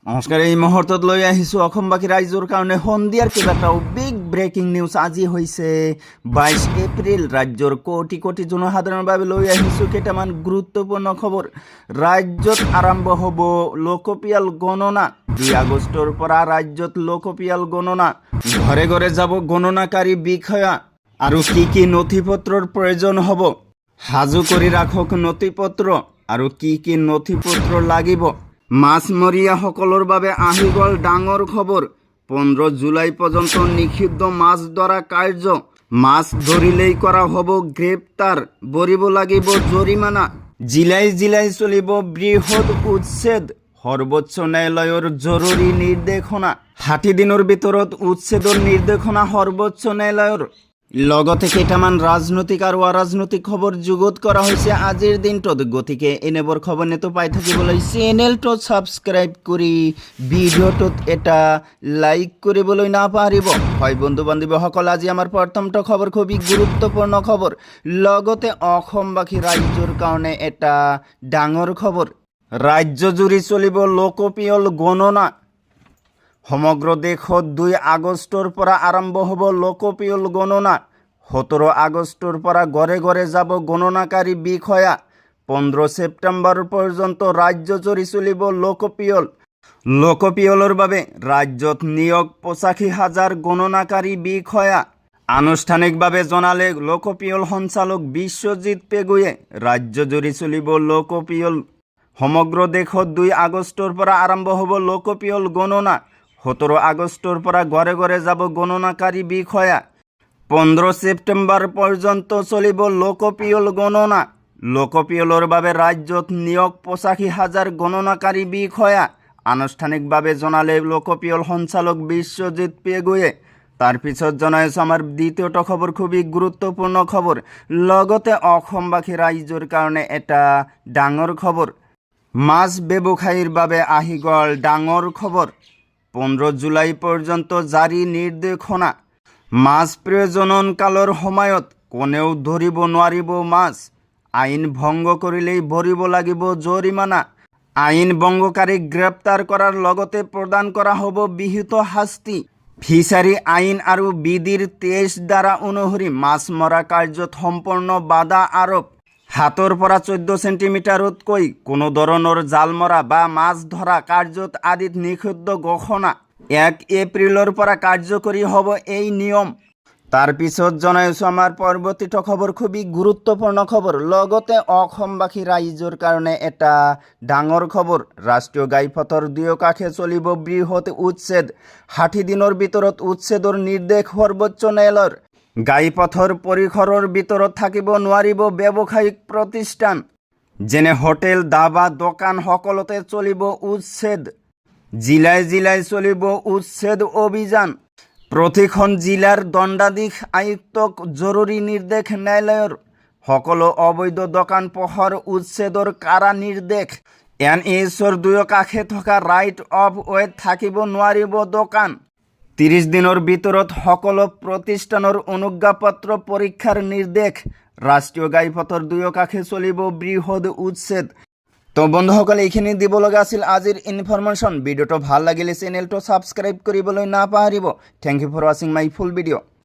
নমস্কাৰ। এই মুহূৰ্তত লৈ আহিছোঁ অসমবাসী ৰাইজৰ কাৰণে সন্ধিয়াৰ কেইবাটাও বিগ ব্ৰেকিং নিউজ। আজি হৈছে 22 এপ্ৰিল। ৰাজ্যৰ কোটি কোটি জনসাধাৰণৰ বাবে লৈ আহিছোঁ কেইটামান গুৰুত্বপূৰ্ণ খবৰ। ৰাজ্যত আৰম্ভ হ'ব লোকপিয়াল গণনা। 2 আগষ্টৰ পৰা ৰাজ্যত লোকপিয়াল গণনা। ঘৰে ঘৰে যাব গণনাকাৰী বিষয়া। আৰু কি নথিপত্ৰৰ প্ৰয়োজন হ'ব, সাজু কৰি ৰাখক নথিপত্ৰ। আৰু কি নথিপত্ৰ লাগিব। মাছমৰীয়াসকলৰ বাবে আহি গ'ল ডাঙৰ খবৰ। 15 জুলাই পৰ্যন্ত নিষিদ্ধ মাছ ধৰা কাৰ্য। মাছ ধৰিলেই কৰা হ'ব গ্ৰেপ্তাৰ, ভৰিব লাগিব জৰিমনা। জিলাই জিলাই চলিব বৃহৎ উচ্ছেদ। সৰ্বোচ্চ ন্যায়ালয়ৰ জৰুৰী নিৰ্দেশনা। 60 দিনৰ ভিতৰত উচ্ছেদৰ নিৰ্দেশনা সৰ্বোচ্চ ন্যায়ালয়ৰ। লগতে কেইটামান ৰাজনৈতিক আৰু অৰাজনৈতিক খবৰ যুগুত কৰা হৈছে আজিৰ দিনটোত। গতিকে এনেবোৰ খবৰ নেতো পাই থাকিবলৈ চেনেলটো ছাবস্ক্ৰাইব কৰি ভিডিঅ'টোত এটা লাইক কৰিবলৈ নাপাহৰিব। হয় বন্ধু বান্ধৱীসকল, আজি আমাৰ প্ৰথমটো খবৰ খুবেই গুৰুত্বপূৰ্ণ খবৰ। লগতে অসমবাসী ৰাইজৰ কাৰণে এটা ডাঙৰ খবৰ। ৰাজ্যজুৰি চলিব লোকপিয়ল গণনা। সমগ্ৰ দেশত 2 আগষ্টৰ পৰা আৰম্ভ হ'ব লোকপিয়ল গণনা। 17 আগষ্টৰ পৰা ঘৰে ঘৰে যাব গণনাকাৰী বিষয়া। 15 ছেপ্টেম্বৰ পৰ্যন্ত ৰাজ্যজুৰি চলিব লোকপিয়ল। লোকপিয়লৰ বাবে ৰাজ্যত নিয়োগ 85,000 গণনাকাৰী বিষয়া। আনুষ্ঠানিকভাৱে জনালে লোকপিয়ল সঞ্চালক বিশ্বজিৎ পেগুৱে। ৰাজ্যজুৰি চলিব লোকপিয়ল। সমগ্ৰ দেশত 2 আগষ্টৰ পৰা আৰম্ভ হ'ব লোকপিয়ল গণনা। 17 আগষ্টৰ পৰা ঘৰে ঘৰে যাব গণনাকাৰী বিষয়া। 15 ছেপ্টেম্বৰ পৰ্যন্ত চলিব লোকপিয়ল গণনা। লোকপিয়লৰ বাবে ৰাজ্যত নিয়োগ 85,000 গণনাকাৰী বিষয়া। আনুষ্ঠানিকভাৱে জনালে লোকপিয়ল সঞ্চালক বিশ্বজিৎ পেগুৱে। তাৰ পিছত জনাইছোঁ আমাৰ দ্বিতীয়টো খবৰ, খুবেই গুৰুত্বপূৰ্ণ খবৰ। লগতে অসমবাসী ৰাইজৰ কাৰণে এটা ডাঙৰ খবৰ। মাছ ব্যৱসায়ীৰ বাবে আহি গ'ল ডাঙৰ খবৰ। 15 জুলাই পৰ্যন্ত জাৰি নিৰ্দেশনা। মাছ প্ৰজনন কালৰ সময়ত কোনেও ধৰিব নোৱাৰিব মাছ। আইন ভংগ কৰিলেই ভৰিব লাগিব জৰিমনা। আইন ভংগকাৰীক গ্ৰেপ্তাৰ কৰাৰ লগতে প্ৰদান কৰা হ'ব বিহিত শাস্তি। ফিচাৰী আইন আৰু বিধিৰ 23 ধাৰা অনুসৰি মাছ মৰা কাৰ্যত সম্পূৰ্ণ বাধা আৰোপ। 7 পৰা 14 ছেণ্টিমিটাৰতকৈ কোনো ধৰণৰ জাল মৰা বা মাছ ধৰা কাৰ্যত আদিত নিষিদ্ধ ঘোষণা। 1 এপ্ৰিলৰ পৰা কাৰ্যকৰী হ'ব এই নিয়ম। তাৰ পিছত জনাইছোঁ আমাৰ পৰৱৰ্তীটো খবৰ, খুবেই গুৰুত্বপূৰ্ণ খবৰ। লগতে অসমবাসী ৰাইজৰ কাৰণে এটা ডাঙৰ খবৰ। ৰাষ্ট্ৰীয় ঘাইপথৰ দুয়োকাষে চলিব বৃহৎ উচ্ছেদ। 60 দিনৰ ভিতৰত উচ্ছেদৰ নিৰ্দেশ সৰ্বোচ্চ ন্যায়ালয়ৰ। ঘাইপথৰ পৰিসৰৰ ভিতৰত থাকিব নোৱাৰিব ব্যৱসায়িক প্ৰতিষ্ঠান। যেনে হোটেল, ধাবা, দোকান সকলোতে চলিব উচ্ছেদ। জিলাই জিলাই চলিব উচ্ছেদ অভিযান। প্ৰতিখন জিলাৰ দণ্ডাধীশ আয়ুক্তক জৰুৰী নিৰ্দেশ ন্যায়ালয়ৰ। সকলো অবৈধ দোকান পোহাৰ উচ্ছেদৰ কাৰা নিৰ্দেশ। NHৰ দুয়োকাষে থকা ৰাইট অফ ৱেত থাকিব নোৱাৰিব দোকান। 30 দিনৰ ভিতৰত সকলো প্ৰতিষ্ঠানৰ অনুজ্ঞাপত্ৰ পৰীক্ষাৰ নিৰ্দেশ। ৰাষ্ট্ৰীয় ঘাইপথৰ দুয়োকাষে চলিব বৃহৎ উচ্ছেদ। তো বন্ধুসকল, এইখিনি দিব লগা আছিল আজিৰ ইনফৰমেশ্যন। ভিডিঅ'টো ভাল লাগিলে চেনেলটো ছাবস্ক্ৰাইব কৰিবলৈ নাপাহৰিব। থেংক ইউ ফৰ ৱাচিং মাই ফুল ভিডিঅ'।